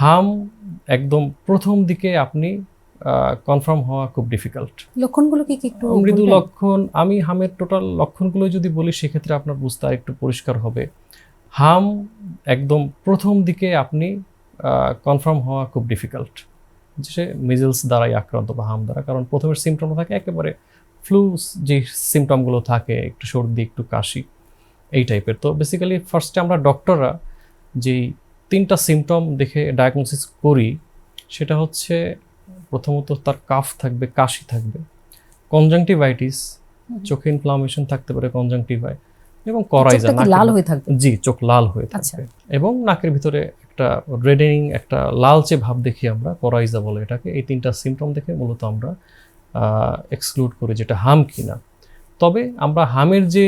হাম একদম প্রথম দিকে আপনি কনফার্ম হওয়া খুব ডিফিকাল্ট। লক্ষণগুলো কি একটু মৃদু বলবেন? লক্ষণ, আমি হামের টোটাল লক্ষণগুলো যদি বলি সেক্ষেত্রে আপনার বুঝতে আর একটু পরিষ্কার হবে। হাম একদম প্রথম দিকে আপনি কনফার্ম হওয়া খুব ডিফিকাল্ট যে মিজেলস দ্বারাই আক্রান্ত বা হাম দ্বারা, কারণ প্রথমের সিমটম থাকে একেবারে ফ্লু, যে সিমটমগুলো থাকে একটু সর্দি একটু কাশি এই টাইপের। তো বেসিক্যালি ফার্স্টে আমরা ডক্টররা যেই 3টা সিমটম দেখে ডায়াগনোসিস করি সেটা হচ্ছে প্রথমত তার কাফ থাকবে, কাশি থাকবে, কনজাংটিভাইটিস, চোখে ইনফ্লামেশন থাকতে পারে কনজাংটিভায়, এবং করাইজা, চোখটা কি লাল হয়ে থাকবে? জি চোখ লাল হয়ে আচ্ছা। থাকবে, এবং নাকের ভিতরে একটা রেডেনিং, একটা লালচে ভাব দেখি আমরা, করাইজা বলে এটাকে। এই 3টা সিমটম দেখে মূলত আমরা এক্সক্লুড করি যেটা হাম কিনা। তবে আমরা হামের যে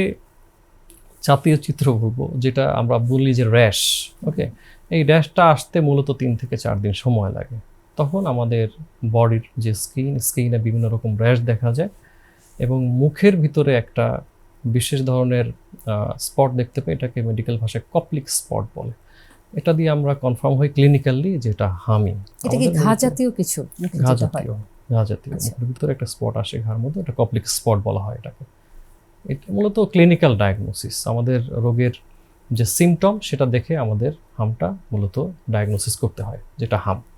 জাতীয় চিত্র বলবো, যেটা আমরা বলি যে র্যাশ, ওকে, এই র্যাশটা আসতে মূলত 3 থেকে 4 দিন সময় লাগে। তখন আমাদের বডির যে স্কিনে বিভিন্ন রকম র্যাশ দেখা যায়, এবং মুখের ভিতরে একটা বিশেষ ধরনের স্পট দেখতে পাই, এটাকে মেডিকেল ভাষায় কপ্লিক স্পট বলে। এটা দিয়ে আমরা কনফার্ম হই ক্লিনিক্যালি যেটা হামি। এটা কি ঘা জাতীয় কিছু? ঘা জাতীয়, ঘা জাতীয় আচ্ছা। মুখের ভিতরে একটা স্পট আসে ঘাড় মধ্যে, এটা কপ্লিক স্পট বলা হয় এটাকে। এটা মূলত ক্লিনিক্যাল ডায়াগনোসিস, আমাদের রোগের যে সিমটম সেটা দেখে আমাদের হামটা মূলত ডায়াগনোসিস করতে হয়, যেটা হাম।